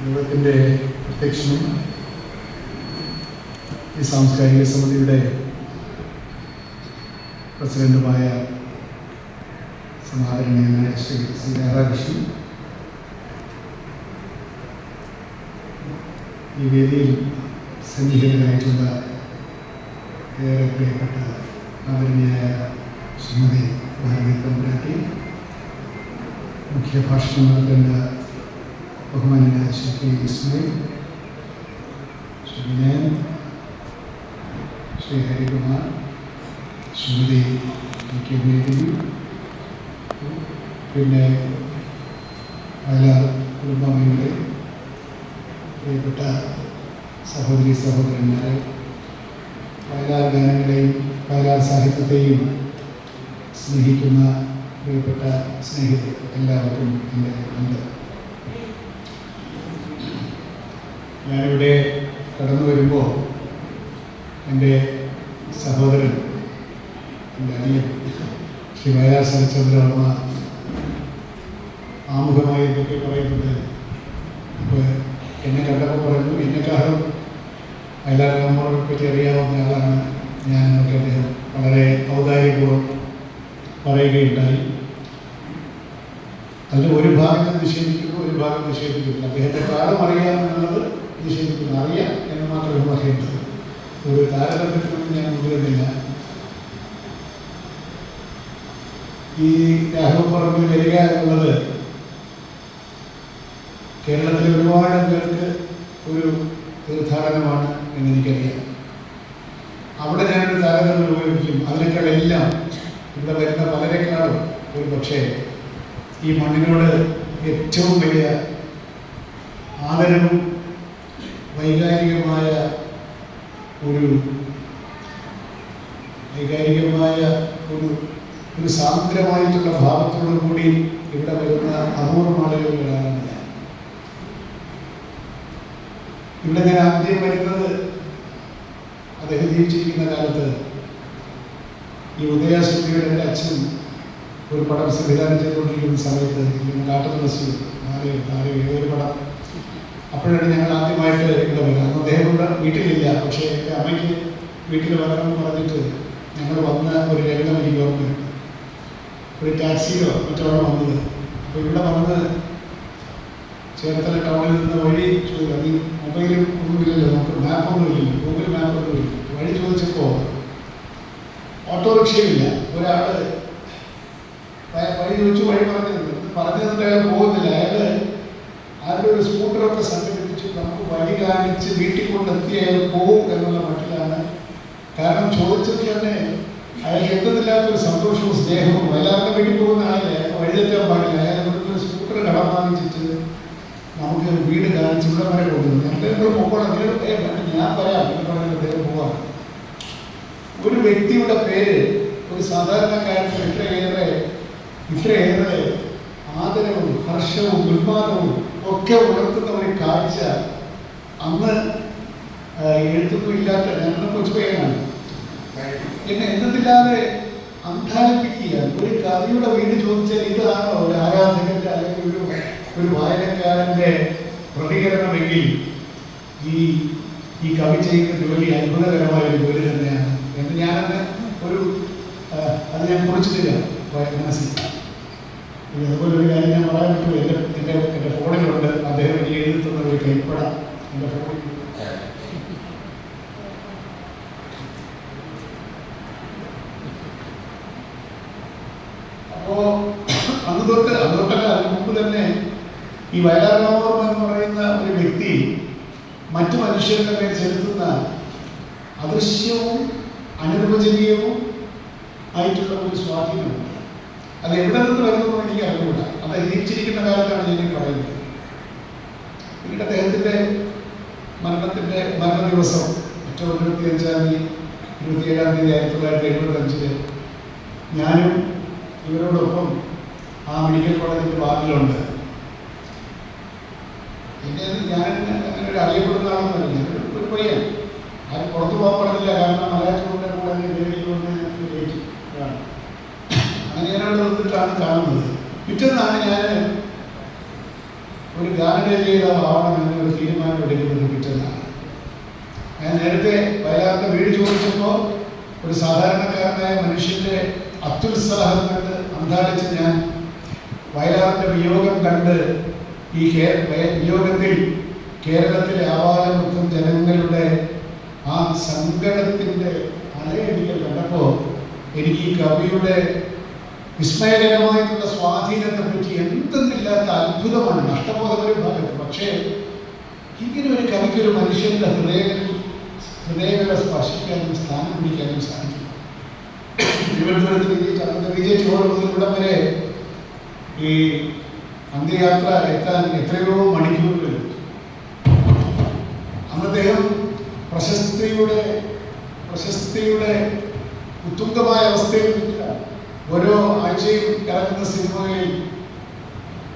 യോഗത്തിൻ്റെ അധ്യക്ഷനും ഈ സാംസ്കാരിക സമിതിയുടെ പ്രസിഡന്റുമായ സമാദരണീയനായ ശ്രീ രാധാകൃഷ്ണൻ, ഈ വേദിയിൽ സന്നിഹിതനായിട്ടുള്ള ഏറെ പ്രിയപ്പെട്ട ആദരണീയായ ശ്രീമതി ഭാരതി തമ്പുരാട്ടി, മുഖ്യ ഭാഷണം നൽകേണ്ട ബഹുമാനായ ശ്രീ കെ ഇസ്മായിൽ, ശ്രീ വിനയൻ, ശ്രീ ഹരികുമാർ, ശ്രീമതി കെ മേദിനി, പിന്നെ വയലാർ കുടുംബാംഗങ്ങളെ, പ്രിയപ്പെട്ട സഹോദരി സഹോദരന്മാരെ, വയലാർ ഗാനങ്ങളെയും വയലാർ സാഹിത്യത്തെയും സ്നേഹിക്കുന്ന പ്രിയപ്പെട്ട സ്നേഹിതർ എല്ലാവർക്കും എൻ്റെ നന്ദി. ഞാനിവിടെ കടന്നു വരുമ്പോൾ എൻ്റെ സഹോദരൻ, എൻ്റെ അനിയൻ ശ്രീ വയലാർ ശരത്ചന്ദ്രവർമ്മ ആമുഖമായി എന്തൊക്കെ പറയുന്നത്, അപ്പോൾ എന്നെ കണ്ടപ്പോൾ പറഞ്ഞു എന്നെക്കാളും വയലാർ രാമവർമ്മയെ പറ്റി അറിയാവുന്ന ആളാണ് ഞാൻ എന്നൊക്കെ അദ്ദേഹം വളരെ ഔദാര്യപൂർവ്വം പറയുകയുണ്ടായി. അതിൽ ഒരു ഭാഗം നിഷേധിക്കുന്നു, ഒരു ഭാഗം നിഷേധിക്കുന്നു. അദ്ദേഹത്തെ കാലം അറിയാമെന്നുള്ളത് നിഷേധിക്കുന്നു, അറിയാം എന്ന് മാത്രമേ പറയേണ്ടത്. ഒരു താരതമ്യത്തിനൊന്നും ഞാൻ മുതിരുന്നില്ല. ഈ രാഘവപ്പറമ്പിൽ വരിക എന്നുള്ളത് കേരളത്തിലെ ഒരുപാട് പേർക്ക് ഒരു തീർത്ഥാടനമാണ് എന്നെനിക്കറിയാം. അവിടെ ഞാനൊരു താരതമ്യം ഉപയോഗിക്കും. അതിനേക്കാളെല്ലാം ഇവിടെ വരുന്ന പലരെക്കാളും ഒരു പക്ഷേ ഈ മണ്ണിനോട് ഏറ്റവും വലിയ ആദരവും വൈകാരികമായ ഒരു സാന്ദ്രമായിട്ടുള്ള ഭാവത്തോടു കൂടി ഇവിടെ വരുന്ന അപൂർവം ആളുകളിലാണ് ഞാൻ. ഇവിടെ ഞാൻ ആദ്യം വരുന്നത് അദ്ദേഹം ജീവിച്ചിരിക്കുന്ന കാലത്ത് ഈ ഉദയാസ്മൃതിയുടെ എൻ്റെ അച്ഛൻ ഒരു പടം സംവിധാനം ചെയ്തുകൊണ്ടിരിക്കുന്ന സമയത്ത് കാട്ടുമനസ്സിൽ ഏതൊരു പടം, അപ്പോഴാണ് ഞങ്ങൾ ആദ്യമായിട്ട് ഇവിടെ വരിക. അന്ന് അദ്ദേഹം ഇവിടെ വീട്ടിലില്ല, പക്ഷേ എൻ്റെ അമ്മയ്ക്ക് വീട്ടിൽ വരണമെന്ന് പറഞ്ഞിട്ട് ഞങ്ങൾ വന്ന ഒരു രംഗം എനിക്ക് ഓർമ്മയുണ്ട്. ഒരു ടാക്സിയിലോ മറ്റോ വന്നത്. അപ്പോൾ ഇവിടെ വന്ന് ചേർത്തല ടൗണിൽ നിന്ന് വഴി ചോദിക്കുക. നീ മൊബൈലും ഒന്നുമില്ലല്ലോ, നമുക്ക് മാപ്പൊന്നും ഇല്ലല്ലോ, ഗൂഗിൾ മാപ്പൊന്നും ഇല്ല. വഴി ചോദിച്ചപ്പോൾ ഓട്ടോറിക്ഷയില്ല, ഒരാൾ വഴി ചോദിച്ചു, വഴി പറഞ്ഞിട്ട് അയാൾ പോകുന്നില്ല. അയാൾ ആരുടെ ഒരു സ്കൂട്ടറൊക്കെ സംഘടിപ്പിച്ച് നമുക്ക് വഴി കാണിച്ച് വീട്ടിൽ കൊണ്ടെത്തി അയാൾ പോകും എന്നുള്ള മട്ടിലാണ്. കാരണം ചോദിച്ചത് തന്നെ അയാൾ എന്തെന്നില്ലാത്തൊരു സന്തോഷവും സ്നേഹവും. വയലാറിൻ്റെ വീട്ടിൽ പോകുന്ന ആളെ വഴിതെറ്റാൻ പാടില്ല. അയാൾ ഇവിടുത്തെ സ്കൂട്ടർ കടം വാങ്ങിച്ചിട്ട് നമുക്ക് വീട് കാണിച്ച് ഇവിടെ വരെ കൊണ്ടുവന്നു. ഞങ്ങൾ പോകണം, ഞാൻ പറയാം എന്ന് പറഞ്ഞാൽ അദ്ദേഹം പോവാണ്. ഒരു വ്യക്തിയുടെ പേര് ഒരു സാധാരണക്കാരന് ഇത്രയേറെ ആദരവും ഹർഷവും ഉന്മാദവും ഒക്കെ ഉണർത്തുന്ന ഒരു കാഴ്ച അന്ന് എഴുത്തൊന്നും ഇല്ലാത്ത ഞാനൊന്ന് കൊച്ചുപയ്യനാണ്. എന്നെ എന്നതില്ലാതെ അന്ധാലിപ്പിക്കുക. ഒരു കവിയുടെ വീട് ചോദിച്ചാൽ ഇതാണോ ഒരു ആരാധകന്റെ അല്ലെങ്കിൽ ഒരു വായനക്കാരൻ്റെ പ്രതികരണമെങ്കിൽ ഈ കവി ചെയ്യുന്ന ജോലി അത്ഭുതകരമായ ഒരു ജോലി തന്നെയാണ് എന്ന് ഞാനന്ന് അത് ഞാൻ കുറിച്ചിട്ടില്ല മനസ്സിൽ. അതുപോലെ ഒരു കാര്യം ഞാൻ പറയാൻ പറ്റുമോ, എൻ്റെ ഫോണിലുണ്ട് അദ്ദേഹം എനിക്ക് എഴുതുന്ന ഒരു കൈപ്പട എൻ്റെ ഫോണിൽ. അപ്പോൾ അന്നതൊട്ടല്ല അതിന് മുമ്പ് തന്നെ ഈ വയലാർ രാമവർമ്മ എന്ന് പറയുന്ന ഒരു വ്യക്തി മറ്റു മനുഷ്യരുടെ മേൽ ചെലുത്തുന്ന അദൃശ്യവും അനിർവചനീയവും ആയിട്ടുള്ള ഒരു സ്വാധീനമുണ്ട്. അത് എവിടെ നിന്ന് വരുന്നതെന്ന് എനിക്ക് അറിഞ്ഞുകൂട. അത് ജീവിച്ചിരിക്കുന്ന കാലത്താണ് ഞാൻ പറയുന്നത്. പിന്നീട് അദ്ദേഹത്തിൻ്റെ മരണ ദിവസം ഒക്ടോബർ 27 1975 ഞാനും ഇവരോടൊപ്പം ആ മെഡിക്കൽ കോളേജിൻ്റെ വാർഡിലുണ്ട്. പിന്നെ ഞാൻ അങ്ങനെ ഒരു അറിയപ്പെടുന്ന ആളൊന്നുമല്ല. ഞാനൊരു പയ്യൻ, ആരും പുറത്തു പോകാൻ പറഞ്ഞില്ല. കാരണം മലയാറ്റൂരിൻ്റെ കൂടെ ലേറ്റ് അങ്ങനെ ഞാനവിടെ വന്നിട്ടാണ് കാണുന്നത്. പിറ്റേന്നാണ് ഞാൻ ഒരു ഗാനരചയിതാവണം എന്നൊരു തീരുമാനം എടുക്കുന്നത് പിറ്റേന്നാണ്. ഞാൻ നേരത്തെ വയലാറിൻ്റെ വീട് ചോദിച്ചപ്പോൾ ഒരു സാധാരണക്കാരനായ മനുഷ്യൻ്റെ അത്യുത്സാഹം കണ്ട് അന്താളിച്ച് ഞാൻ വയലാറിൻ്റെ വിയോഗം കണ്ട് ഈ വിയോഗത്തിൽ കേരളത്തിലെ ആവാലമൊത്തം ജനങ്ങളുടെ ആ സങ്കടത്തിൻ്റെ അലയടികൾ കണ്ടപ്പോൾ എനിക്ക് ഈ കവിയുടെ വിസ്മയകരമായിട്ടുള്ള സ്വാധീനത്തെ പറ്റി എന്തെന്നില്ലാത്ത അത്ഭുതമാണ്. നഷ്ടബോധം ഒരു ഭാഗത്ത്, പക്ഷേ ഇങ്ങനെ ഒരു കവിക്ക് ഒരു മനുഷ്യൻ്റെ ഹൃദയങ്ങളെ സ്പർശിക്കാനും സ്ഥാനം പിടിക്കാനും സാധിക്കും. തിരുവനന്തപുരത്ത് വിജയിച്ചോട് മുതൽ ഇവിടം വരെ ഈ അന്ത്യയാത്ര എത്താൻ എത്രയോ മണിക്കൂറുകൾ. അന്ന് അദ്ദേഹം പ്രശസ്തിയുടെ ഉത്തുംഗമായ അവസ്ഥയിൽ ഓരോ ആഴ്ചയും ഇറങ്ങുന്ന സിനിമകളിൽ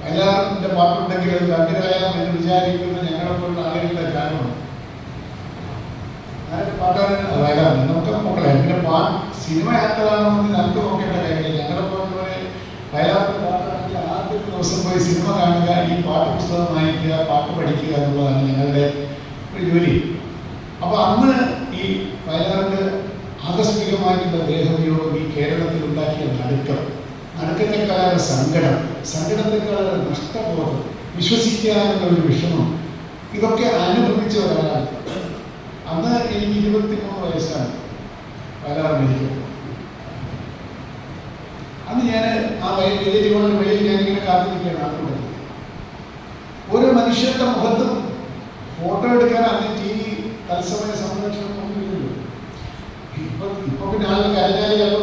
വയലാറിൻ്റെ പാട്ടുണ്ടെങ്കിൽ അത് കണ്ടുകളയാം എന്ന് വിചാരിക്കുന്ന ഞങ്ങളെപ്പോലുള്ള ആളുകളുടെ കാരണമാണ്. പാട്ടാണ് വയലാറിന് നമുക്ക് നോക്കളെ പിന്നെ സിനിമ ആക്ടറാണെന്ന് നമുക്ക് നോക്കേണ്ട കാര്യമില്ല. ഞങ്ങളെപ്പോലെ വയലാറിൻ്റെ പാട്ടാണെങ്കിൽ ആദ്യത്തെ ദിവസം പോയി സിനിമ കാണുക, ഈ പാട്ട് പുസ്തകം വായിക്കുക, പാട്ട് പഠിക്കുക എന്നുള്ളതാണ് ഞങ്ങളുടെ ഒരു ജോലി. അപ്പോൾ അന്ന് ഈ വയലാറിൻ്റെ ആകസ്മികമായിട്ടുള്ള ദേഹവിയോഗം ഈ കേരളത്തിൽ ഉണ്ടാക്കിയ നടുക്കത്തെക്കാളും സങ്കടത്തെക്കാളും നഷ്ടബോധം, വിശ്വസിക്കാനുള്ള ഒരു വിഷമം, ഇതൊക്കെ അനുഭവിച്ച ഒരാളാണ്. അന്ന് എനിക്ക് 23 വയസ്സാണ് വയലാർ മരിക്കുന്നത്. അന്ന് ഞാൻ ആ വിജയികളുടെ വെളിയിൽ ഞാനിങ്ങനെ കാത്തിരിക്കുകയാണ്. അതുകൊണ്ട് ഓരോ മനുഷ്യരുടെ മുഖത്തും ഫോട്ടോ എടുക്കാൻ അന്ന് TV തത്സമയ സംരക്ഷണം ഒന്നുമില്ലല്ലോ. ഇപ്പൊ പിന്നെ ആളുകൾ കരഞ്ഞാൽ ചിലപ്പോൾ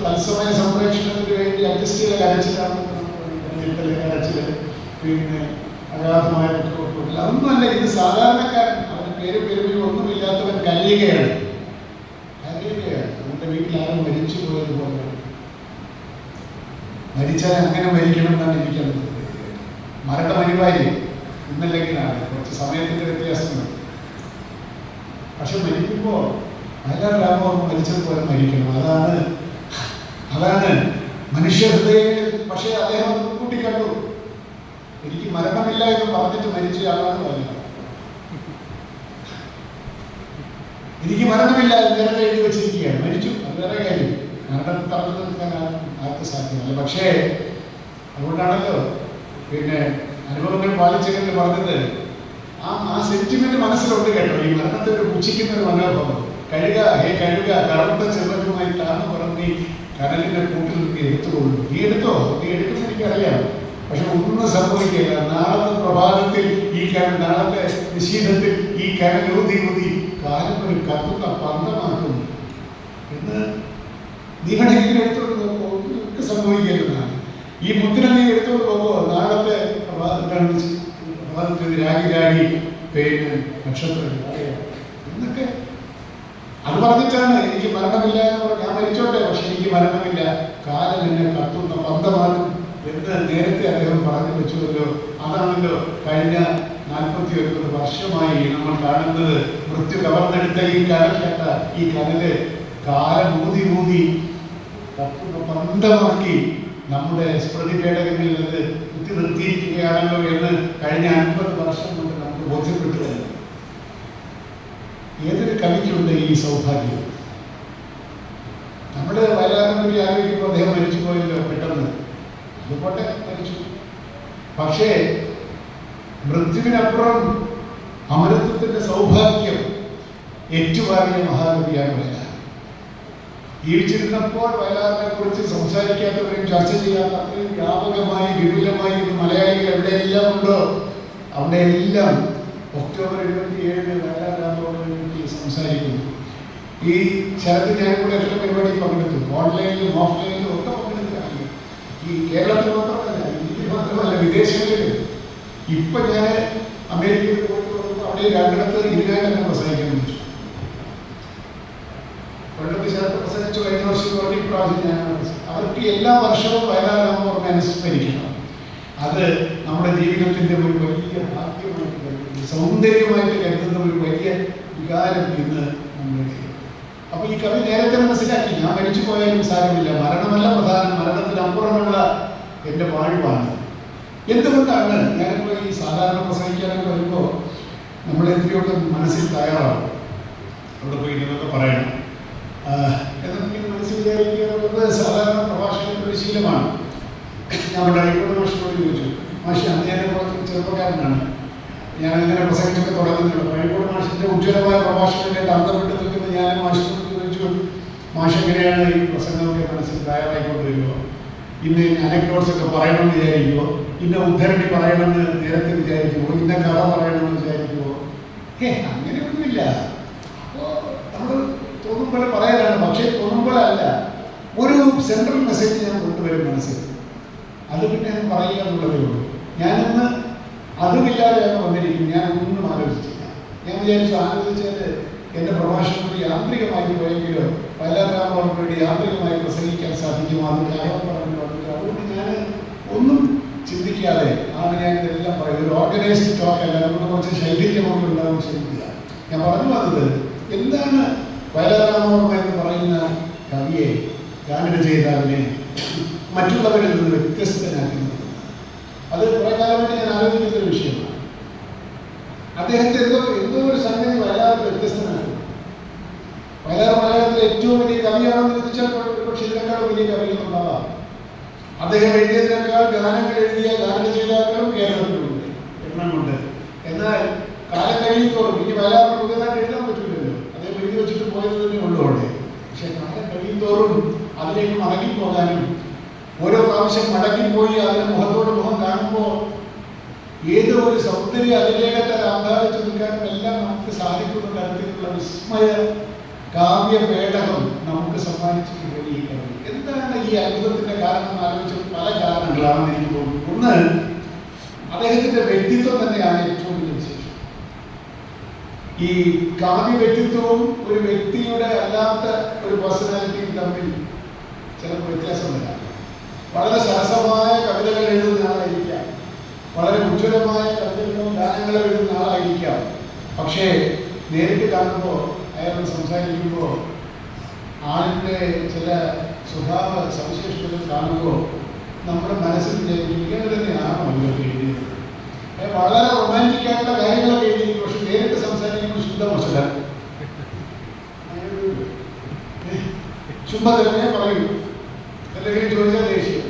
തത്സമയ സംരക്ഷണത്തിന് വേണ്ടി അഡ്ജസ്റ്റ് ചെയ്ത കരച്ചിലാണ്, പിന്നെ അഗാധമായ കുറ്റപ്പെടുത്തൽ, അതൊന്നുമല്ല. ഇത് സാധാരണക്കാരൻ, അവന് പേരും പെരുമയും ഒന്നുമില്ലാത്തവൻ കരയുകയാണ്. അവൻ്റെ വീട്ടിൽ ആരും മരിച്ചു പോയതുപോലെ മരിച്ചാൽ അങ്ങനെ മരിക്കണം എന്നാണ് എനിക്കത്. മരണം അനിവാര്യം, ഇന്നല്ലെങ്കിൽ നാളെ, കുറച്ച് സമയത്തിൻ്റെ വ്യത്യാസമുണ്ട്. പക്ഷെ മരിക്കുമ്പോൾ വയലാർ രാമവർമ്മ മരിച്ചതുപോലെ മരിക്കണം. അതാണ് മനുഷ്യ ഹൃദയങ്ങളിൽ. പക്ഷേ അദ്ദേഹം അത് കൂട്ടിക്കണ്ടു. എനിക്ക് മരണമില്ല എന്ന് പറഞ്ഞിട്ട് മരിച്ച ആളാണ് വയലാർ. എനിക്ക് മരണമില്ല നേരത്തെ എഴുതി വെച്ചിരിക്കുകയാണ്, മരിച്ചു, അത് വേറെ കാര്യം. മരണത്തെ തടഞ്ഞു നിൽക്കാൻ ആർക്ക് സാധ്യമല്ല. പക്ഷേ അതുകൊണ്ടാണല്ലോ പിന്നെ അനുഭവങ്ങൾ പാലിച്ചെന്ന് പറഞ്ഞത്. ആ സെന്റിമെന്റ് മനസ്സിലുണ്ട് കേട്ടോ. ഈ മരണത്തെ ഒരു പുച്ഛിക്കുന്ന ഒരു മനോഭാവം. കഴുക കറുത്ത ചെറുപ്പമായി താന്ന് പറഞ്ഞ് കനലിന്റെ കൂട്ടിൽ നിന്ന് എടുത്തുകൊള്ളു. നീ എടുക്കുമെന്ന് എനിക്കറിയാം, പക്ഷെ ഒന്നും സംഭവിക്കില്ല. നാളത്തെ പ്രഭാതത്തിൽ നാളത്തെ നിശീതത്തിൽ ഈ കനൽ ഊതി കാലം ഒരു കത്തുന്ന പന്തമാക്കും എന്ന് നീ വേണമെങ്കിൽ എടുത്തോണ്ട് നോക്കോ, ഒന്നും സംഭവിക്കില്ലെന്നാണ്. ഈ മുദ്ര നീ എടുത്തോണ്ട് നോക്കോ, നാളത്തെ പ്രഭാതത്തിൽ രാഗി പിന്നെ നക്ഷത്രം എന്നൊക്കെ അത് പറഞ്ഞിട്ടാണ് എനിക്ക് മരണമില്ല എന്ന് പറഞ്ഞാൽ ഞാൻ മരിച്ചോട്ടെ, പക്ഷെ എനിക്ക് മരണമില്ല, കാലം എന്നെ കത്തുന്ന പന്തമാകും എന്ന് നേരത്തെ അദ്ദേഹം പറഞ്ഞു വെച്ചുവല്ലോ. അതാണല്ലോ കഴിഞ്ഞ 49 വർഷമായി നമ്മൾ കാണുന്നത്. മൃത്യു കവർന്നെടുത്ത ഈ കനൽക്കട്ട, ഈ കനല് കാലം ഊതി കത്തുന്ന പന്തമാക്കി നമ്മുടെ സ്മൃതിപേടകങ്ങളിൽ അത് കുത്തി നിർത്തിയിരിക്കുകയാണല്ലോ എന്ന് കഴിഞ്ഞ 50 വർഷം കൊണ്ട് നമുക്ക് ബോധ്യപ്പെട്ടുവല്ലോ. ഏതൊരു കവിക്കുണ്ട് ഈ സൗഭാഗ്യം? നമ്മുടെ വയലാറിനെ പറ്റി ആലോചിക്കുമ്പോൾ അദ്ദേഹം മരിച്ചു പോയല്ലോ പെട്ടെന്ന്. അതുപോലെ മരിച്ചു. പക്ഷേ മൃത്യുവിനപ്പുറം അമരത്വത്തിന്റെ സൗഭാഗ്യം ഏറ്റുവാങ്ങിയ മഹാകവിയാണ് വയലാർ. ജീവിച്ചിരുന്നപ്പോൾ വയലാറിനെ കുറിച്ച് സംസാരിക്കാത്തവരും ചർച്ച ചെയ്യാത്ത അത്രയും വ്യാപകമായി വിപുലമായി ഇന്ന് മലയാളികൾ എവിടെയെല്ലാം ഉണ്ടോ അവിടെയെല്ലാം ഒക്ടോബർ 27 വയലാർ രാമവർമ്മയെ പറ്റി സംസാരിക്കുന്നു. ഈ ശരത്ത് ഞാൻ കൂടെ എല്ലാ പരിപാടിയിൽ പങ്കെടുത്തു, ഓൺലൈനിലും ഓഫ്ലൈനിലും ഒക്കെ പങ്കെടുത്തിട്ടാണ്. ഈ കേരളത്തിൽ മാത്രമല്ല, ഇന്ത്യയിൽ മാത്രമല്ല, വിദേശങ്ങളിൽ. ഇപ്പൊ ഞാൻ അമേരിക്കയിൽ പോയിട്ട് വന്നപ്പോൾ അവിടെ 2 ഇതിനായിട്ട് പ്രസംഗിക്കാൻ വിളിച്ചു. കൊല്ലത്ത് ശരത്ത് പ്രസംഗിച്ചു, കഴിഞ്ഞ വർഷം പ്രാവശ്യം ഞാൻ അവർക്ക് എല്ലാ വർഷവും വയലാർ രാമവർമ്മ അനുസ്മരിക്കണം. അത് നമ്മുടെ ജീവിതത്തിന്റെ ഒരു വലിയ ഭാഗ്യമായിട്ട് കരുതുന്നു, സൗന്ദര്യമായിട്ട് കരുതുന്ന ഒരു വലിയ വികാരം ഇന്ന് നമ്മുടെ. അപ്പൊ ഈ കവി നേരത്തെ മനസ്സിലാക്കി, ഞാൻ മരിച്ചു പോയാലും സാരമില്ല, മരണമല്ല പ്രധാനം, മരണത്തിനപ്പുറമുള്ള എൻ്റെ വാഴ്വാണ്. എന്തുകൊണ്ടാണ് ഞാനിപ്പോൾ ഈ സാധാരണ പ്രസംഗിക്കാനൊക്കെ വരുമ്പോൾ നമ്മൾ എന്തിനൊക്കെ മനസ്സിൽ തയ്യാറാവും, അവിടെ പോയി ഇതൊക്കെ പറയണം എന്നൊക്കെ മനസ്സിൽ വിചാരിക്കുന്നത് സാധാരണ പ്രഭാഷണത്തിൻ്റെ ശീലമാണ്. ഞാൻ അവിടെ ഹൈക്കോടതി മാഷിനോട് ചോദിച്ചു, മാഷി അന്ന് ഞാൻ ചെറുപ്പക്കാരനാണ്, ഞാൻ അങ്ങനെ പ്രസംഗിച്ചൊക്കെ തുടങ്ങുന്നുള്ളൂ. ഹൈക്കോടതി മാഷിൻ്റെ ഉജ്ജ്വലമായ പ്രഭാഷണത്തിൻ്റെ അന്തപ്പെട്ട് നിൽക്കുന്ന ഞാൻ മാഷിനോട് ചോദിച്ചു, മാഷ് എങ്ങനെയാണ് ഈ പ്രസംഗമൊക്കെ മനസ്സിൽ തയ്യാറായിക്കൊണ്ട് വരുമോ, ഇന്ന് അനക്ഡോട്ട്സ് ഒക്കെ പറയണമെന്ന് വിചാരിക്കുമോ, ഇന്ന ഉദ്ധരണി പറയണമെന്ന് നേരത്തെ വിചാരിക്കുമോ, ഇന്ന കഥ പറയണമെന്ന് വിചാരിക്കുമോ? അങ്ങനെയൊന്നുമില്ല. അപ്പോൾ നമ്മൾ തോന്നുമ്പോൾ പറയാനാണ്, പക്ഷേ തോന്നുമ്പോഴല്ല, ഒരു സെൻട്രൽ മെസ്സേജ് ഞാൻ കൊണ്ടുവരും മനസ്സിൽ, അത് പിന്നെ ഞാൻ പറയുക എന്നുള്ളതേ ഉള്ളൂ. ഞാനിന്ന് അതുമില്ലാതെയാണ് വന്നിരിക്കും. ഞാൻ ഒന്നും ആലോചിച്ചില്ല. ഞാൻ വിചാരിച്ചു ആലോചിച്ചാൽ എൻ്റെ പ്രഭാഷണത്തിൽ യാന്ത്രികമായി പോയെങ്കിലോ വയലാറാമോട് വേണ്ടി യാന്ത്രികമായി പ്രസംഗിക്കാൻ സാധിക്കും. അത് കാര്യം പറഞ്ഞു വന്നിട്ട് അതുകൊണ്ട് ഞാൻ ഒന്നും ചിന്തിക്കാതെ ആണ് ഞാൻ ഇതെല്ലാം പറയുന്നത്. ഒരു ഓർഗനൈസ്ഡ് ടോക്ക് അല്ല, അതുകൊണ്ട് കുറച്ച് ശൈഥില്യമൊക്കെ ഉണ്ടാവും ശ്രമിക്കുക. ഞാൻ പറഞ്ഞു വന്നത് എന്താണ് വയലാറാമോർമ്മ എന്ന് പറയുന്ന കവിയെ, ഗാനരചയിതാവിനെ മറ്റുള്ളവരിൽ നിന്ന് വ്യത്യസ്തനാക്കുന്നത്. അത് കുറെ കാലമായിട്ട് ഞാൻ ആലോചിക്കുന്ന ഒരു വിഷയമാണ്. അദ്ദേഹത്തെ എന്തോ ഒരു സംഗതി വയലാർ വ്യത്യസ്തനാക്കും. വയലാർ മലയാളത്തിലെ ഏറ്റവും വലിയ കവിയാണെന്ന് ചോദിച്ചാൽ പക്ഷെ ഇതിനേക്കാൾ വലിയ കവികളുണ്ടാവാം. അദ്ദേഹം എഴുതിയതിനേക്കാൾ ഗാനങ്ങൾ എഴുതിയ ഗാനരചയിതാക്കളും കേരളത്തിലുണ്ട്, എണ്ണമുണ്ട്. എന്നാൽ കാലം കഴിയുമ്പോഴും ഇനി വയലാറിന് പുതിയതായിട്ട് എഴുതാൻ പറ്റില്ലല്ലോ, അദ്ദേഹം എഴുതി വെച്ചിട്ട് പോയത് തന്നെ ഉള്ളൂ അവിടെ. പക്ഷെ കാലം കഴിയുന്തോറും അതിലേക്ക് മടങ്ങിപ്പോകാനും ഓരോ പ്രാവശ്യം മടങ്ങിപ്പോയി അതിന് മുഖത്തോട് മുഖം കാണുമ്പോൾ ഏതോ ഒരു സൗന്ദര്യ അതിലേകത്തെ ആധാരിച്ചു നിൽക്കാനും എല്ലാം നമുക്ക് സാധിക്കുന്ന തരത്തിലുള്ള വിസ്മയ കാവ്യ പേടകം നമുക്ക് സമ്മാനിച്ചിട്ട് കൂടി. എന്താണ് ഈ അത്ഭുതത്തിന്റെ കാരണം ആലോചിച്ച പല കാരണങ്ങളാണെന്ന് എനിക്ക് തോന്നുന്നു. ഒന്ന്, അദ്ദേഹത്തിന്റെ വ്യക്തിത്വം തന്നെയാണ് ഏറ്റവും വലിയ വിശേഷം. ഈ കാവ്യ വ്യക്തിത്വവും ഒരു വ്യക്തിയുടെ അല്ലാത്ത ഒരു പേഴ്സണാലിറ്റിയും തമ്മിൽ ചിലപ്പോൾ വ്യത്യാസം വരാം. വളരെ സരസമായ കവിതകൾ എഴുതുന്ന ആളായിരിക്കാം, വളരെ ഉജ്ജ്വലമായ കവിതകളും ഗാനങ്ങളും എഴുതുന്ന ആളായിരിക്കാം. പക്ഷേ നേരിട്ട് കാണുമ്പോൾ അയാൾ സംസാരിക്കുമ്പോൾ ആളിൻ്റെ ചില സ്വഭാവ സവിശേഷതകൾ കാണുമ്പോൾ നമ്മുടെ മനസ്സിൽ ഇങ്ങനെ തന്നെയാണോ ഇവരൊക്കെ എഴുതിയത്. വളരെ റൊമാൻറ്റിക് ആയിട്ടുള്ള കാര്യങ്ങളൊക്കെ എഴുതിയിരിക്കും, പക്ഷെ നേരിട്ട് സംസാരിക്കുമ്പോൾ ശുദ്ധമോശം ശുദ്ധതരമേ പറയൂ, എന്തെങ്കിലും ചോദിച്ചാൽ ദേഷ്യം.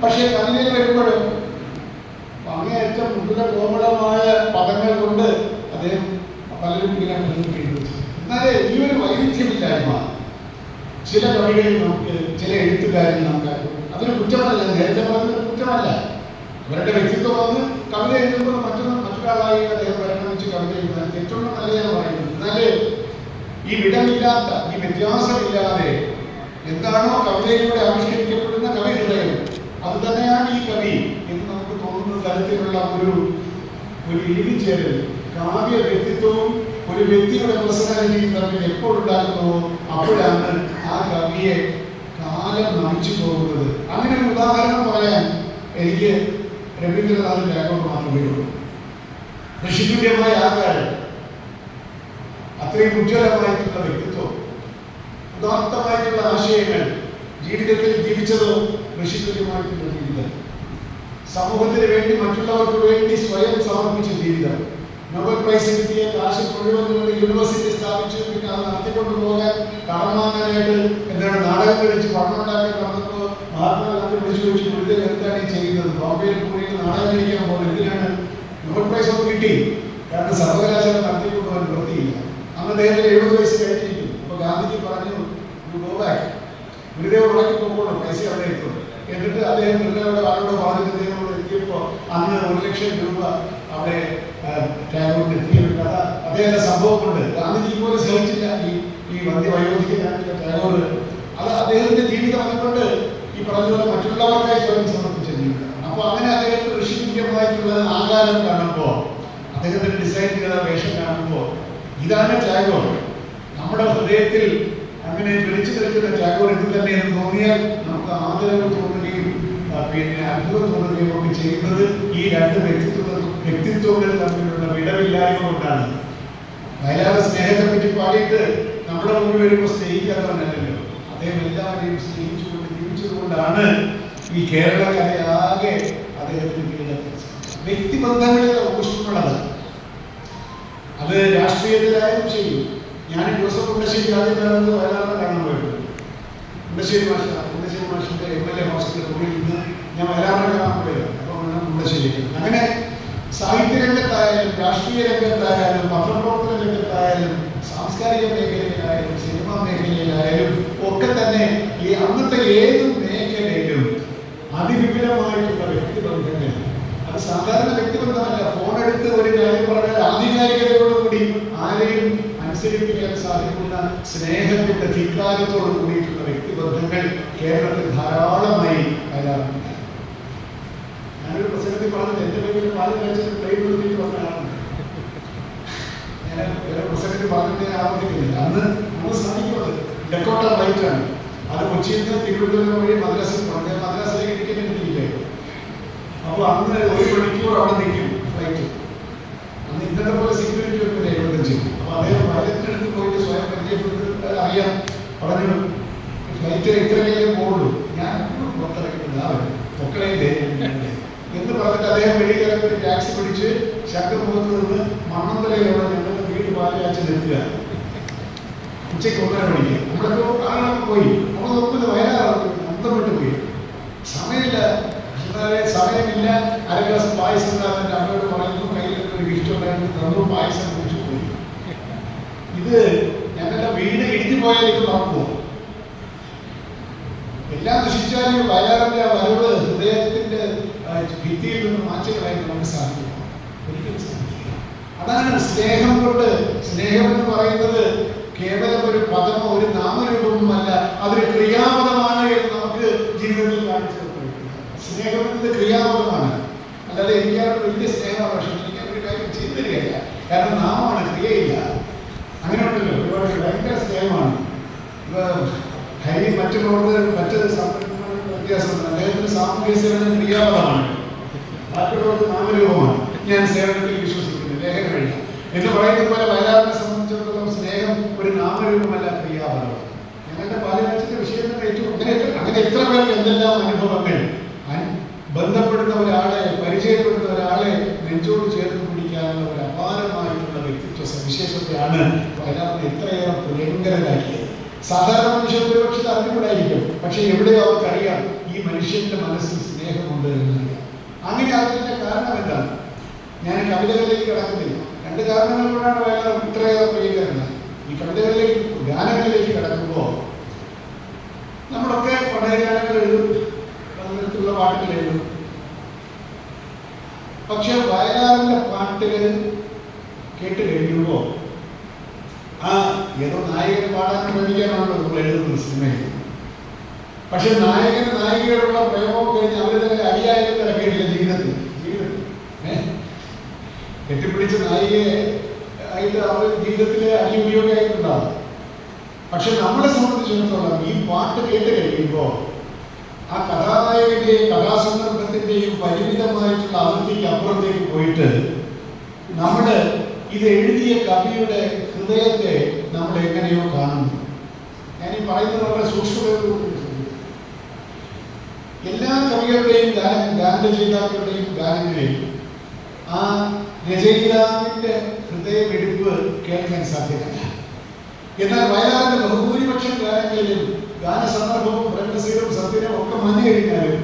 പക്ഷേ കവിതയിൽ വരുമ്പോൾ അങ്ങേയറ്റം മുതല കോമളമായ പദങ്ങൾ കൊണ്ട് അദ്ദേഹം പലരും ഇങ്ങനെ എഴുതി. എന്നാലേ ഈ ഒരു വൈവിധ്യമില്ലായ്മ ചില കവികളിൽ നമുക്ക്, ചില എഴുത്തുകാരിൽ നമുക്ക്, അതൊരു കുറ്റമല്ല, നേരത്തെ പറഞ്ഞൊരു കുറ്റമല്ല. അവരുടെ വ്യക്തിത്വം വന്ന് കവിത എഴുതുമ്പോൾ മറ്റൊരാളായി അദ്ദേഹം പരിണമിച്ച് കവിത എഴുതാൻ ഏറ്റവും നല്ലതാണ് പറയുന്നത്. എന്നാലേ ഈ വിടമില്ലാത്ത, ഈ വ്യത്യാസമില്ലാതെ എന്താണോ കവിതയിലൂടെ ആവിഷ്കരിക്കപ്പെടുന്ന കവി ഹൃദയം, അത് തന്നെയാണ് ഈ കവി എന്ന് നമുക്ക് തോന്നുന്ന തരത്തിലുള്ള ഒരു ഇഴുകിച്ചേരൽ കാവ്യ വ്യക്തിത്വവും ഒരു വ്യക്തിയുടെ പേഴ്സണാലിറ്റിയും തമ്മിൽ എപ്പോഴുണ്ടാകുന്നുവോ അപ്പോഴാണ് ആ കവിയെ കാലം നമിച്ചു പോകുന്നത്. അങ്ങനെ ഒരു ഉദാഹരണം പറയാൻ എനിക്ക് രവീന്ദ്രനാഥ് ടാഗോർ മാത്രമേ ഉള്ളൂ. ഋഷിതുല്യമായ ആകാരം, അത്രയും ഉജ്ജ്വലമായിട്ടുള്ള വ്യക്തിത്വം, ഉദാത്തമായിട്ടുള്ള ആശയങ്ങൾ, ജീവിതത്തിൽ ജീവിച്ചതോ ഋഷിതുല്യമായിട്ടുള്ള ജീവിതം, സമൂഹത്തിന് വേണ്ടി മറ്റുള്ളവർക്ക് വേണ്ടി സ്വയം സമർപ്പിച്ച ജീവിതം, നോബൽ പ്രൈസ് കിട്ടിയ കാശ് മുഴുവൻ യൂണിവേഴ്സിറ്റി സ്ഥാപിച്ച് പിന്നെ അത് നടത്തിക്കൊണ്ടുപോകാൻ കടം വാങ്ങാനായിട്ട് എന്താണ് നാടകം കളിച്ച് പണം ഉണ്ടാക്കി നടന്നപ്പോൾ മഹാത്മാഗാന്ധി വിളിച്ചു ചോദിച്ചു, ഗുരുദേവ് എന്താണ് ഈ ചെയ്യുന്നത്? ബോംബെയിൽ കൂടി നാടകം കളിക്കാൻ പോകുന്നത് എന്തിനാണ്? നോബൽ പ്രൈസ് ഒക്കെ കിട്ടി, കാരണം സർവകലാശാല നടത്തിക്കൊണ്ടുപോകാൻ വൃത്തിയില്ല. അന്ന് അദ്ദേഹത്തിന് 70 വയസ്സ് കഴിഞ്ഞിരിക്കും. അപ്പോൾ ഗാന്ധിജി പറഞ്ഞു, ഗുരുദേവ് ഉറക്കിപ്പോകുള്ളൂ, പൈസ അവിടെ എത്തും. എന്നിട്ട് അദ്ദേഹം ഗുരുദേവയുടെ ആളോട് പറഞ്ഞിട്ട് അദ്ദേഹത്തോട് എത്തിയപ്പോൾ അന്ന് 1 ലക്ഷം രൂപ അവിടെ ടാഗോറിന് എത്തിയൊരു കഥ അദ്ദേഹത്തെ സംഭവമുണ്ട്. ഗാന്ധിജി പോലും ശ്രമിച്ചില്ല ഈ വയോധികനായിട്ടുള്ള ടാഗോർ. അത് അദ്ദേഹത്തിന്റെ ജീവിതം അതുകൊണ്ട് ഈ പറഞ്ഞ മറ്റുള്ളവർക്കായി സ്വയം സമർപ്പിച്ച ജീവിതം. അപ്പോൾ അങ്ങനെ അദ്ദേഹത്തിന് ഋഷിതുല്യമായിട്ടുള്ള ആകാരം കാണുമ്പോൾ, അദ്ദേഹത്തിന്റെ ഡിസൈൻ ചെയ്ത വേഷം കാണുമ്പോൾ ഇതാണ് ടാഗോർ. നമ്മുടെ ഹൃദയത്തിൽ അങ്ങനെ വിളിച്ചു നിൽക്കുന്ന ടാഗോർ ഇത് തന്നെ എന്ന് തോന്നിയാൽ നമുക്ക് ആദരവ് തോന്നുകയും പിന്നെ അത്ഭുതം തോന്നുകയും ഒക്കെ ചെയ്യുന്നത് ഈ രണ്ട് വ്യക്തിത്വങ്ങൾ തമ്മിലുള്ള വിടവില്ലായ്മ കൊണ്ടാണ്. വയലാർ സ്നേഹത്തെ പറ്റി പാടിയിട്ട് നമ്മുടെ മുമ്പിൽ വരുമ്പോൾ സ്നേഹിക്കാത്തവനല്ലല്ലോ, അദ്ദേഹം എല്ലാവരെയും സ്നേഹിച്ചുകൊണ്ട് ജീവിച്ചതുകൊണ്ടാണ് ഈ കേരളക്കരയാകെ അദ്ദേഹത്തിന് കീഴടക്കാൻ സാധിച്ചു. വ്യക്തിബന്ധങ്ങളിലെ ഊഷ്മളത അത് രാഷ്ട്രീയത്തിലായാലും ചെയ്യും. ഞാൻ ജോസഫ് മുണ്ടശ്ശേരി ആദ്യം വയലാറിനെ കാണാൻ പോയിട്ടുണ്ട്. മുണ്ടശ്ശേരി മാഷിന്റെ MLA ഹോസ്റ്റലിൽ പോയി നിന്ന് ഞാൻ വയലാറിനെ കാണാൻ പോയത്. അപ്പോൾ മുണ്ടശ്ശേരി അങ്ങനെ സാഹിത്യ രംഗത്തായാലും രാഷ്ട്രീയ രംഗത്തായാലും പത്രപ്രവർത്തന രംഗത്തായാലും സാംസ്കാരിക മേഖലയിലായാലും സിനിമാ മേഖലയിലായാലും ഒക്കെ തന്നെ ഈ അന്നത്തെ ഏത് മേഖലയിലും അതിവിപുലമായിട്ടുള്ള വ്യക്തിബന്ധങ്ങൾ. അത് സാധാരണ വ്യക്തിബന്ധമല്ല. ഫോണെടുത്ത് ഒരു കാര്യം പറഞ്ഞാൽ ആധികാരികതയോടുകൂടി ആരെയും അനുസരിപ്പിക്കാൻ സാധിക്കുന്ന സ്നേഹത്തിന്റെ ധിക്കാരത്തോട് കൂടിയിട്ടുള്ള വ്യക്തിബന്ധങ്ങൾ കേരളത്തിൽ ധാരാളമായി വരാറുണ്ട്. ഞാനൊരു പ്രസംഗത്തിൽ പറഞ്ഞത് എന്റെ പേരിൽ പാല് കഴിച്ചിട്ട് ട്രെയിൻ നിർത്തിയിട്ട് വന്ന ആളാണ്. ഞാൻ വേറെ പ്രസംഗത്തിൽ പറഞ്ഞിട്ട് ഞാൻ ആവർത്തിക്കുന്നില്ല. അന്ന് സാധിക്കുന്നത് ഡെക്കോട്ട ഫ്ലൈറ്റാണ്. അത് കൊച്ചിയിൽ നിന്ന് തിരുവനന്തപുരം വഴി മദ്രാസിൽ പോകണം. മദ്രാസിലേക്ക് ടിക്കറ്റ് എടുത്തിരിക്കുകയായിരുന്നു. അപ്പോൾ അന്ന് 1 മണിക്കൂർ അവിടെ നിൽക്കും ഫ്ലൈറ്റ്. അന്ന് ഇന്നത്തെ പോലെ സെക്യൂരിറ്റി ഒക്കെ 75. അപ്പോൾ അദ്ദേഹം പൈലറ്റിനടുത്ത് പോയിട്ട് സ്വയം പരിചയപ്പെട്ട് അറിയാം പറഞ്ഞു ഫ്ലൈറ്റ് ഇത്രയും പോകുള്ളൂ, ഞാൻ പുറത്തിറക്കിയിട്ടുണ്ട് മക്കളെ എന്ന് പറഞ്ഞിട്ട് അദ്ദേഹം വെളിയിലിറങ്ങി ഒരു ടാക്സി പിടിച്ച് ശംഖുമുഖത്ത് നിന്ന് മണ്ണന്തലയിലൂടെ ഞങ്ങളുടെ വീട് പാലയാച്ച് നിൽക്കുക. ഉച്ചയ്ക്ക് 1:30 മണിക്ക് നമ്മളൊക്കെ ആളൊക്കെ പോയി. നമ്മൾ നോക്കുന്നത് വയലാറ് അന്തം വിട്ട് പോയി. സമയമില്ല, സമയമില്ല. അര ഗ്ലാസ് പായസം എൻ്റെ അമ്മയോട് പറയുന്നു. കയ്യിലൊക്കെ ഒരു ഗിഫ്റ്റ് ഉണ്ടായിരുന്നു, തന്നു. പായസം കുടിച്ചു പോയി. ഇത് ഞങ്ങളുടെ വീട് ഇടിഞ്ഞു പോയാൽ ഇത് മറന്നു. എല്ലാം നശിച്ചാലും വയലാറിന്റെ ആ വരവ് ഹൃദയത്തിന്റെ ഭിത്തിയിൽ നിന്ന് മാറ്റുകളായി നമുക്ക് സാധിക്കും. ഒരിക്കലും സാധിക്കില്ല. അതാണ് സ്നേഹം കൊണ്ട്. സ്നേഹം എന്ന് പറയുന്നത് കേവലം ഒരു പദമോ ഒരു നാമരൂപവുമല്ല, അതൊരു ക്രിയാപദമാണ് എന്ന് നമുക്ക് ജീവിതത്തിൽ കാണിച്ചു കൊടുക്കുന്നത്. സ്നേഹം എന്നത് ക്രിയാപദമാണ്. അല്ലാതെ എനിക്കവിടെ വലിയ സ്നേഹമാണ്, പക്ഷെ എനിക്ക് ഒരു കാര്യം ചെയ്തു തരികയില്ല. കാരണം നാമമാണ്, ക്രിയയില്ല. അങ്ങനെ ഉണ്ടല്ലോ ഒരുപാട്. ഭയങ്കര സ്നേഹമാണ്. മറ്റു പ്രവർത്തകർ മറ്റ് സംഘടനകളുടെ വ്യത്യാസമുണ്ട്. അദ്ദേഹത്തിന് സാമൂഹ്യ സേവനം ക്രിയാപദമാണ്, ബാക്കിയുള്ളവർക്ക് നാമരൂപമാണ്. ഞാൻ സേവനത്തിൽ വിശ്വസിക്കുന്നു, ലേഖനം എഴുതാം എന്ന് പറയുന്നത് പോലെ വയലാറിനെ സംബന്ധിച്ചിടത്തോളം സ്നേഹം ഒരു നാമരൂപമല്ല, ക്രിയാപദമാണ്. ഞങ്ങളുടെ പാലയാച്ചിന്റെ വിഷയം ഏറ്റവും അങ്ങനെ എത്ര പേർക്ക് എന്തെല്ലാം അനുഭവങ്ങൾ. ബന്ധപ്പെടുന്ന ഒരാളെ, പരിചയപ്പെടുന്ന ഒരാളെ നെഞ്ചോട് ചേർത്ത് പിടിക്കാനുള്ള ഒരു അപാരമായിട്ടുള്ള വ്യക്തിത്വ സവിശേഷതയാണ് വയലാറിനെ ഇത്രയേറെ പ്രിയങ്കരനാക്കിയത്. സാധാരണ മനുഷ്യർ ഒരുപക്ഷെ അറിഞ്ഞുകൂടായിരിക്കും, പക്ഷെ എവിടെയോ അവർക്കറിയാം ഈ മനുഷ്യന്റെ മനസ്സിൽ സ്നേഹമുണ്ട് എന്നറിയാം. അങ്ങനെ അതിന്റെ കാരണം എന്താണ്? ഞാൻ കവിതകളിലേക്ക് കിടക്കുന്നില്ല. 2 കാരണങ്ങൾ കൊണ്ടാണ് വയലാർ ഇത്രയേറെ പ്രിയങ്കരനാണ്. ഈ കവിതകളിലേക്ക്, ഗാനങ്ങളിലേക്ക് കിടക്കുമ്പോൾ നമ്മളൊക്കെ പഴയ ഗാനങ്ങൾ എഴുതും, പലതരത്തിലുള്ള പാട്ടുകൾ എഴുതും. പക്ഷെ വയലാറിന്റെ പാട്ടുകൾ കേട്ട് കഴിയുമ്പോൾ ഏതോ നായകന് പാടാൻ പ്രേമിക്കാനാണല്ലോ നമ്മൾ എഴുതുന്നത് സിനിമയിൽ. പക്ഷെ നായകന് നായികയോടുള്ള പ്രേമവും കഴിഞ്ഞ് അവർ തന്നെ അടിയായാലും കിടക്കിയിട്ടില്ല ജീവിതത്തിൽ. കെട്ടിപ്പിടിച്ച നായികയെ ആയിട്ട് അവർ ജീവിതത്തിലെ അടിയുപയോഗം ആയിട്ടുണ്ടാവും. പക്ഷെ നമ്മളെ സംബന്ധിച്ചിടത്തോളം ഈ പാട്ട് കേട്ട് കഴിയുമ്പോൾ ആ കഥാനായകന്റെയും കഥാസന്ദർഭത്തിന്റെയും പരിമിതമായിട്ടുള്ള അതിർത്തിക്ക് അപ്പുറത്തേക്ക് പോയിട്ട് നമ്മൾ ഇത് എഴുതിയ കവിയുടെ ഹൃദയത്തെ നമ്മൾ എങ്ങനെയോ കാണുന്നു. ഞാൻ ഈ പറയുന്നത് വളരെ സൂക്ഷ്മതയോടുകൂടി. എല്ലാ കവികളുടെയും ഗാനരചയിതാക്കളുടെയും ഗാനങ്ങളിൽ ആ രചയിതാവിന്റെ ഹൃദയമെടുപ്പ് കേൾക്കാൻ സാധ്യമല്ല. എന്നാൽ വയലാറിന്റെ ബഹുഭൂരിപക്ഷം ഗാനങ്ങളിലും ഗാനസന്ദർഭവും പ്രേമസീലും സത്യനും ഒക്കെ മഞ്ഞു കഴിഞ്ഞാലും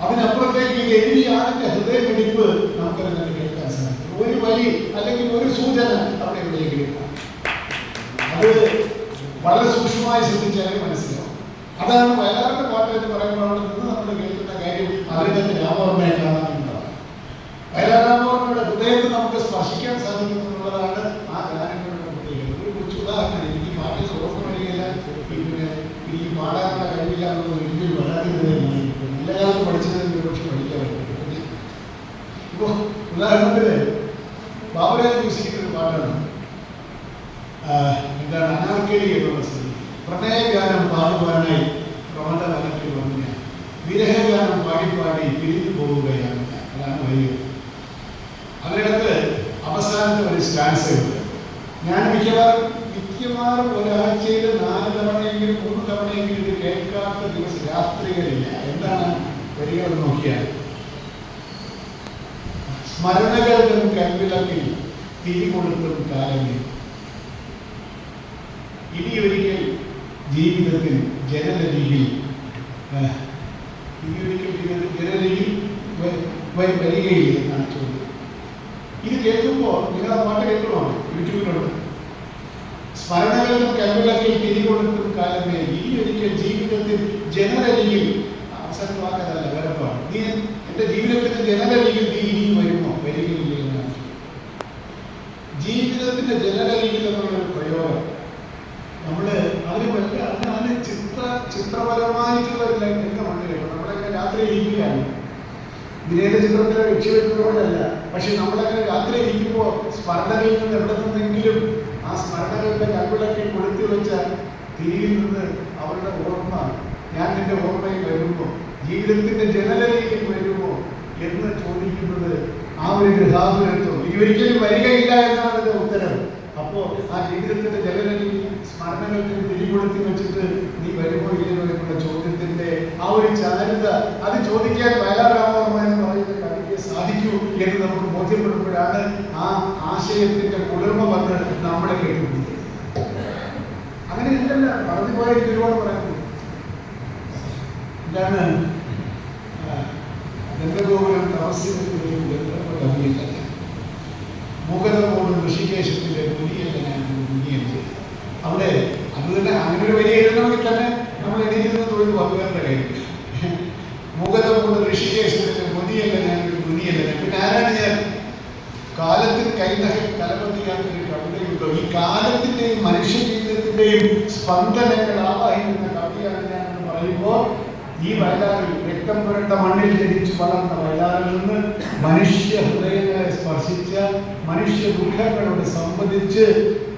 അതിനപ്പുറത്തേക്ക് ഇത് എഴുതിയ ആളിന്റെ ഹൃദയമെടുപ്പ് നമുക്കത് തന്നെ കേൾക്കാൻ സാധിക്കും. ഒരു വരി അല്ലെങ്കിൽ ഒരു സൂചന അവിടെ എവിടെയെങ്കിലും അത് വളരെ സൂക്ഷ്മമായി ശ്രദ്ധിച്ചാലേ മനസ്സിലാവും. അതാണ് വയലാറിന്റെ പാട്ട് എന്ന് പറയുമ്പോൾ അവിടെ നിന്ന് നമ്മൾ കേൾക്കുന്ന കാര്യം അതിനകത്ത് രാമവർമ്മയെ കാണാമെന്നുള്ളതാണ്. വയലാർ രാമവർമ്മയുടെ ഹൃദയത്തെ നമുക്ക് സ്പർശിക്കാൻ സാധിക്കുന്നു എന്നുള്ളതാണ് ആ ഗാനങ്ങളുടെ പ്രത്യേകത. ഒരു കൊച്ചു ഉദാഹരണം, എനിക്ക് പാട്ടിൽ ഓർമ്മ വരികയില്ല, പിന്നെ ഈ പാടാനുള്ള കഴിവില്ല എന്നുള്ളത് വലിയൊരു പരാതിയാണ്. എല്ലാ കാലത്തും പഠിച്ചതിന് ഒരു പക്ഷെ പഠിക്കാൻ പറ്റും. ഇപ്പോൾ ഉദാഹരണത്തിന് ബാബുരാജ് മ്യൂസിക്കിന്റെ ഒരു പാട്ടാണ്, എന്താണ് അനാർക്കലി എന്നുള്ള സ്ഥിതി. പ്രണയഗാനം പാടുവാനായി പ്രവണത വനത്തിൽ വന്നു ഞാൻ, വിരഹഗാനം പാടിപ്പാടി പിരിഞ്ഞു പോവുകയാണ്. അതാണ് വരിക. അതിനകത്ത് അവസാനത്തെ ഒരു സ്റ്റാൻസ് ഉണ്ട്. ഞാൻ മിക്കവാറും ഒരാഴ്ചയിൽ 4 തവണയെങ്കിലും 3 തവണയെങ്കിലും ഇത് കേൾക്കാത്ത ദിവസം രാത്രികളില്ല. എന്താണ്? വരികൾ നോക്കിയാൽ സ്മരണകളും കൽവിളക്കിൽ തിരി കൊടുത്തും കാലമേ ഇനി ഒരിക്കൽ ജീവിതത്തിൽ ജനലരികിൽ വരികയില്ല എന്നാണ് ചോദ്യം. ഇത് കേൾക്കുമ്പോൾ നിങ്ങൾ ആ പാട്ട് കേൾക്കണോ? യൂട്യൂബിലുണ്ട്. സ്മരണകളും കൽവിളക്കിൽ തിരി കൊടുത്തും കാലമേ ഇനി ഒരിക്കൽ ജീവിതത്തിൽ ജനലരികിൽ അവസരം വാക്കതല്ല വരപ്പാണ്. നീ എൻ്റെ ജീവിതത്തിന്റെ ജനലരികിൽ നീ ഇനി വരുമോ? വരികയില്ല എന്നാണ്. ജീവിതത്തിന്റെ ജനലരികിൽ എന്നുള്ളൊരു പ്രയോഗം നമ്മള് അതിന് ചിത്രപരമായിട്ടുള്ള ഒരു രംഗമുണ്ട് കേട്ടോ. നമ്മളങ്ങനെ രാത്രി ഇരിക്കുകയാണ്. വിനേത ചിത്രത്തിലെ രക്ഷപ്പെടുന്നതല്ല, പക്ഷെ നമ്മളങ്ങനെ രാത്രി ഇരിക്കുമ്പോൾ സ്മരണകളിൽ നിന്ന് എവിടെ നിന്നെങ്കിലും ആ സ്മരണകളുടെ കൽവിളക്കിൽ കൊളുത്തി വെച്ച തിരിയിൽ നിന്ന് അവരുടെ ഓർമ്മ, ഞാൻ എൻ്റെ ഓർമ്മയിൽ വരുമോ, ജീവിതത്തിന്റെ ജനലരികിൽ വരുമോ എന്ന് ചോദിക്കുന്നത് ആ ഒരു ഗൃഹാതുരത്വം. ഇനി ഒരിക്കലും വരികയില്ല എന്നാണ് അതിന്റെ ഉത്തരം. അപ്പോ ആ ജീവിതത്തിന്റെ ജനലരികിൽ സ്മരണകൾക്ക് തിരികൊളുത്തി വെച്ചിട്ട് നീ വരുമോ ഇല്ലയോ എന്നുള്ള ചോദ്യത്തിന്റെ ആ ഒരു ചാരുത, അത് ചോദിക്കാൻ വയലാർ രാമവർമ്മ എന്ന് പറയുന്ന കവിക്ക് സാധിക്കൂ എന്ന് നമുക്ക് ബോധ്യപ്പെടുമ്പോഴാണ് ആ ആശയത്തിന്റെ കുളിർമ വന്ന് നമ്മളെ കേട്ടുപിടിക്കുന്നത്. അങ്ങനെ ഇല്ലല്ല, പറഞ്ഞു പോയ ഒരുപാട് പറയുന്നു. എന്താണ് ഗന്ധഗോപുരം തപസ്സിനും കവിയല്ല, മുഖതമോടും ഋഷികേശത്തിന്റെ പുലിയല്ല ഞാൻ മുങ്ങിയത്. അവിടെ അത് തന്നെ അങ്ങനെ ഒരു വലിയ എഴുതണമെങ്കിൽ തന്നെ നമ്മൾ എണീക്കുന്ന തൊഴിൽ വകുപ്പേണ്ട കാര്യം. മുഖതമോട് ഋഷികേശത്തിന്റെ പുലിയല്ല ഞാൻ പുലിയല്ല ഞാൻ. പിന്നെ ആരാണ് ഞാൻ? കാലത്തിന് കൈനകൽ കലപതിയാത്തൊരു കവിതയുണ്ടോ? ഈ കാലത്തിന്റെയും മനുഷ്യ ജീവിതത്തിന്റെയും സ്പന്ദനങ്ങൾ ആവാഹിക്കുന്ന കവിതയാണ് ഞാൻ എന്ന് പറയുമ്പോൾ ഈ വയലാറിൽ രക്തം പുരണ്ട മണ്ണിൽ ജനിച്ചു വളർന്ന വയലാറിൽ നിന്ന് മനുഷ്യ ഹൃദയങ്ങളെ സ്പർശിച്ച, മനുഷ്യ ദുഃഖങ്ങളോട് സംവദിച്ച്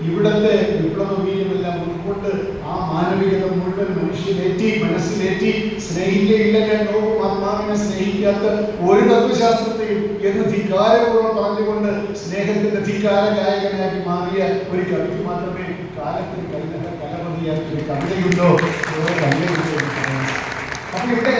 ഇവിടത്തെ വിപ്ലവീയമെല്ലാം ഉൾക്കൊണ്ട് ആ മാനവികത മുഴുവൻ മനുഷ്യനേറ്റി മനസ്സിലേറ്റി സ്നേഹിക്കയില്ല ഞാൻ നോക്കും ആത്മാവിനെ സ്നേഹിക്കാത്ത ഒരു തത്വശാസ്ത്രത്തെയും എന്ന് ധിക്കാരപൂർവ്വം പറഞ്ഞുകൊണ്ട് സ്നേഹത്തിന്റെ ധിക്കാര ഗായകനാക്കി മാറിയ ഒരു കവിക്ക് മാത്രമേ കാലത്തിന് കൈനക കലപതിയാക്കിയ കവിതയുണ്ടോ കവിതയുണ്ടോ. അപ്പൊ ഇവിടെ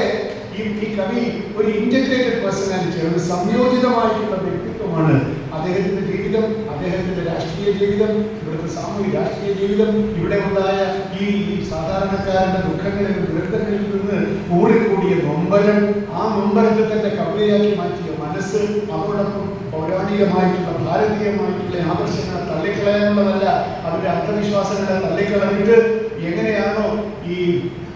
ഈ കവി ഒരു ഇന്റഗ്രേറ്റഡ് പേഴ്സണാലിറ്റിയാണ്, ഒരു സംയോജിതമായിട്ടുള്ള വ്യക്തിത്വമാണ്. അദ്ദേഹത്തിന്റെ ജീവിതം, അദ്ദേഹത്തിന്റെ രാഷ്ട്രീയ ജീവിതം, ഇവിടുത്തെ സാമൂഹിക രാഷ്ട്രീയ ജീവിതം, ഇവിടെ ഉണ്ടായ ഈ സാധാരണക്കാരുടെ ദുഃഖങ്ങളിൽ ദുരന്തങ്ങളിൽ നിന്ന് ഊറിക്കൂടിയ നൊമ്പരം, ആ നൊമ്പരത്തെ തന്നെ കവിതയാക്കി മാറ്റിയ മനസ്സ്, അതോടൊപ്പം പൗരാണികമായിട്ടുള്ള ഭാരതീയമായിട്ടുള്ള ആദർശങ്ങളെ തള്ളിക്കളയാനുള്ളതല്ല, അവരുടെ അന്ധവിശ്വാസങ്ങളെ തള്ളിക്കളഞ്ഞിട്ട് എങ്ങനെയാണോ ഈ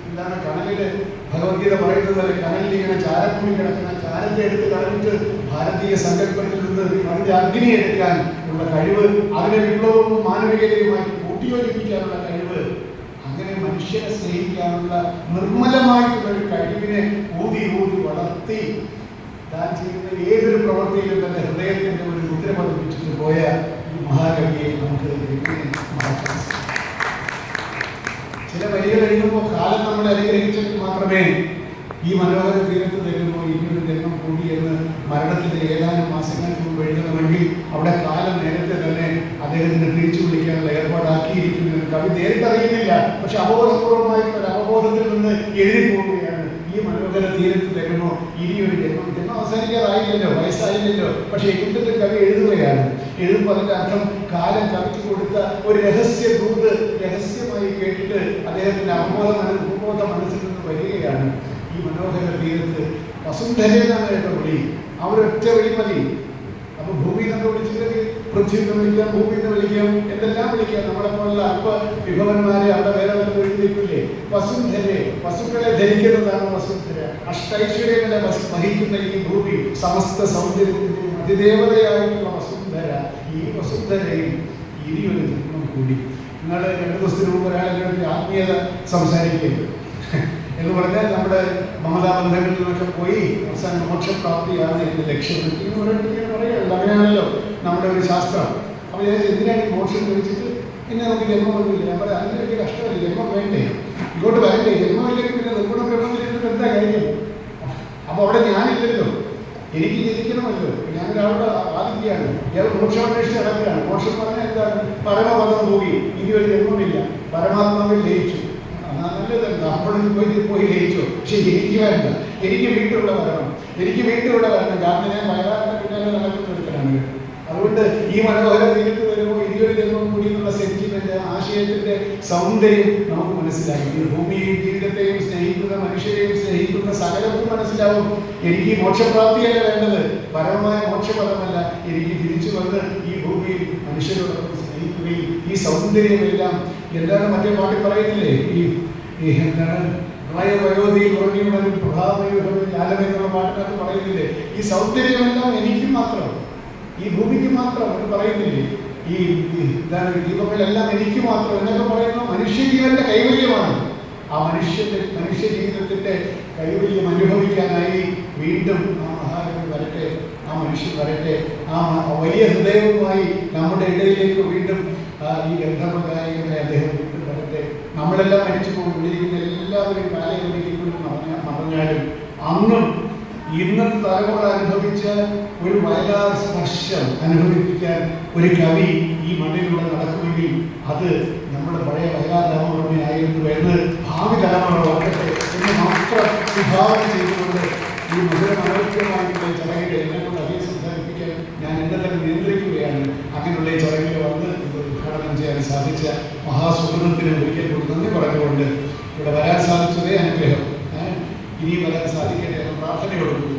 എന്താണ് കനലില് ഭഗവത്ഗീത പറയുന്നത് പോലെ കനലിൽ ഇങ്ങനെ ചാരപ്പൂടി കിടക്കുന്ന ചാരത്തെ എടുത്ത് കളഞ്ഞിട്ട് ഭാരതീയ സങ്കല്പത്തിൽ നിന്ന് അതിന്റെ അഗ്നി എടുക്കാൻ ഉള്ള കഴിവ്, അതിനെ വിപ്ലവവും മാനവികതയുമായി കൂട്ടിയോജിപ്പിക്കാനുള്ള കഴിവ്, അങ്ങനെ മനുഷ്യനെ സ്നേഹിക്കാനുള്ള നിർമ്മലമായിട്ടുള്ള ഒരു കഴിവിനെ ഊതി ഊതി വളർത്തി താൻ ചെയ്യുന്ന ഏതൊരു പ്രവൃത്തിയിലും തന്റെ ഹൃദയത്തിന്റെ ഒരു മുദ്ര പതിപ്പിച്ചിട്ട് പോയ ഈ മഹാകവിയെ നമുക്ക് മറക്കാം. ചില വരികൾ എഴുതുമ്പോൾ കാലം നമ്മളെ അനുഗ്രഹിച്ചെങ്കിൽ മാത്രമേ ഈ മനോഹര തീരത്ത് തരുമ്പോൾ ഇനിയൊരു ജന്മം കൂടി എന്ന് മരണത്തിന്റെ ഏതാനും മാസങ്ങൾക്ക് മുമ്പ് എഴുതണമെങ്കിൽ അവിടെ കാലം നേരത്തെ തന്നെ അദ്ദേഹത്തിന് തിരിച്ചു വിളിക്കാനുള്ള ഏർപ്പാടാക്കിയിരിക്കുന്നു. കവി നേരിട്ട് അറിയുന്നില്ല, പക്ഷെ അബോധപൂർവമായിട്ടുള്ള അവബോധത്തിൽ നിന്ന് എഴുതി പോവുകയാണ്. ഈ മനോഹര തീരത്ത് തരുമ്പോൾ ഇനിയൊരു ജന്മം അവസാനിക്കാറായില്ലല്ലോ, വയസ്സായില്ലല്ലോ, പക്ഷെ എഴുത്തിട്ട് കവി എഴുതുകയാണ്. എഴുതുമ്പോൾ അതിന്റെ അർത്ഥം കാലം കവിക്ക് കൊടുത്ത ഒരു രഹസ്യ ദൂത് രഹസ്യമായി കേട്ടിട്ട് അദ്ദേഹത്തിന്റെ അവബോധ മനസ്സിൽ നിന്ന് വരികയാണ്. ഈ മനോഹര തീരത്ത് വസുന്ധരയെന്നാണ് കേട്ടോ വിളി, അവരൊറ്റ വിളി മതി. അപ്പൊ ഭൂമി നമ്മൾ വിളിച്ചില്ലെങ്കിൽ പൃഥ്വി എന്ന് വിളിക്കാം, ഭൂമി എന്ന് വിളിക്കാം, എന്തെല്ലാം വിളിക്കാം. നമ്മളെ പോലുള്ള അല്പ വിഭവന്മാരെ അവിടെ വേറെ വല്ല എഴുതിയിട്ടില്ലേ? വസുന്ധരെ, വസുക്കളെ ധരിക്കുന്നതാണ് വസുന്ധര. അഷ്ടൈശ്വര്യങ്ങളെ വഹിക്കുന്ന ഈ ഭൂമി, സമസ്ത സൗന്ദര്യത്തിന്റെ അതിദേവതയായിട്ടുള്ള വസുന്ധര. ഈ വസുന്ധരയിൽ ഇനിയൊരു ജന്മം കൂടി. നിങ്ങൾ 2 ദിവസത്തിന് മുമ്പ് ഒരാളെ ആത്മീയത സംസാരിക്കരുത് എന്ന് പറഞ്ഞാൽ നമ്മുടെ മമതാ ബന്ധങ്ങളിൽ നിന്നൊക്കെ പോയി അവസാന മോക്ഷപ്രാപ്തിയാണ് എന്റെ ലക്ഷ്യം പറയുകയല്ല. അങ്ങനെയാണല്ലോ നമ്മുടെ ഒരു ശാസ്ത്രം. അപ്പോൾ എന്തിനാണ് ഈ മോക്ഷം ലഭിച്ചിട്ട് പിന്നെ നമുക്ക് ജന്മമൊന്നുമില്ല? ഞാൻ പറയാം, അതിന് വലിയ കഷ്ടമല്ല, ജന്മം വേണ്ടേ, ഇങ്ങോട്ട് വരണ്ടേ? ജന്മമില്ലെങ്കിൽ പിന്നെ നിർഗുണ ബ്രഹ്മത്തിലിരുന്നിട്ട് എന്താ കാര്യം? അപ്പോൾ അവിടെ ഞാനില്ലല്ലോ, എനിക്ക് ജനിക്കണമല്ലോ. ഞാനൊരാളുടെ ആദിത്യാണ്, ഇയാൾ മോക്ഷമന്വേഷിച്ച് നടക്കുകയാണ്. മോക്ഷം പറഞ്ഞാൽ എന്താണ്? പരമപദം പോയി, ഇനി ഒരു ജന്മമില്ല, പരമാത്മാവിൽ ലയിച്ചു. നല്ലതല്ല, നമ്മളിൽ പോയി ലയിച്ചു, പക്ഷെ എനിക്ക് വേണ്ട. എനിക്ക് വീണ്ടും ഇവിടെ വരണം, എനിക്ക് വീണ്ടും ഇവിടെ വരണം. കാരണം ഞാൻ വയനാടിന്റെ പിന്നാലെ നടക്കുന്ന ഒരുത്തരാണ്. അതുകൊണ്ട് ഈ മനോഹര തീരത്ത് വരുമ്പോൾ ഇനിയൊരു ജന്മം കൂടി എന്നുള്ള സെന്റിമെന്റ്, ആശയത്തിന്റെ സൗന്ദര്യം നമുക്ക് മനസ്സിലാകും. ഈ ഭൂമിയെയും ജീവിതത്തെയും സ്നേഹിക്കുന്ന മനുഷ്യരെയും സ്നേഹിക്കുന്ന സകലർക്കും മനസ്സിലാവും എനിക്ക് മോക്ഷപ്രാപ്തിയല്ല വേണ്ടത്, പരമമായ മോക്ഷപദമല്ല. എനിക്ക് തിരിച്ചു വന്ന് ഈ ഭൂമിയിൽ മനുഷ്യരോടൊപ്പം സ്നേഹിക്കുകയും ഈ സൗന്ദര്യമെല്ലാം എന്താണ് മറ്റേ പാട്ടിൽ പറയുന്നില്ലേ, ഈ എന്താണ് പ്രളയവയോധിയിൽ ഉറങ്ങിയുണരും പ്രഭാവയോധമിൽ ലാലമെന്നുള്ള പാട്ടിനകത്ത് പറയുന്നില്ലേ, ഈ സൗന്ദര്യമെല്ലാം എനിക്ക് മാത്രം, ഈ ഭൂമിക്ക് മാത്രം എന്ന് പറയുന്നില്ലേ, ഈ എന്താണ് ദീപങ്ങളെല്ലാം എനിക്ക് മാത്രം എന്നൊക്കെ പറയുന്ന മനുഷ്യജീവന്റെ കൈവല്യമാണ്. ആ മനുഷ്യ ജീവിതത്തിന്റെ കൈവല്യം അനുഭവിക്കാനായി വീണ്ടും ആ മഹാകവി വരട്ടെ, ആ മനുഷ്യൻ വരട്ടെ, ആ വലിയ ഹൃദയവുമായി നമ്മുടെ ഇടയിലേക്ക് വീണ്ടും ഈ ഗന്ധർവഗായകനായ അദ്ദേഹം വീണ്ടും വരട്ടെ. നമ്മളെല്ലാം മരിച്ചു കൊണ്ടിരിക്കുന്ന എല്ലാവരും കാലയവധിക്കുള്ളിൽ മറഞ്ഞാലും അന്നും ഇന്നത്തെ തലമുറ അനുഭവിച്ച ഒരു വയലാർ സ്പർശം അനുഭവിപ്പിക്കാൻ ഒരു കവി ഈ മണ്ണിലൂടെ നടക്കുമെങ്കിൽ അത് നമ്മുടെ പഴയ വയലാർ രാമവർമ്മയായിരുന്നു എന്ന് ഭാവി തലമുറ വളരട്ടെ എന്ന് മാത്രം വിഭാവന ചെയ്തുകൊണ്ട് ഈ മധുരമനോഹരമായിട്ടുള്ള ചടങ്ങിൽ എന്നെ കൊണ്ട് അധികം സംസാരിപ്പിക്കാൻ ഞാൻ എന്നെ തന്നെ നിയന്ത്രിക്കുകയാണ്. അങ്ങനെയുള്ള ഈ ചടങ്ങിൽ വന്ന് ഇത് ഉദ്ഘാടനം ചെയ്യാൻ സാധിച്ച മഹാസുഹൃത്തിന് ഒരിക്കൽ കൂടി നന്ദി പറഞ്ഞുകൊണ്ട് ഇവിടെ വരാൻ സാധിച്ചതേ അനുഗ്രഹം. ഇനിയും വരാൻ സാധിക്കട്ടെ എന്ന പ്രാർത്ഥനയോടുകൂടി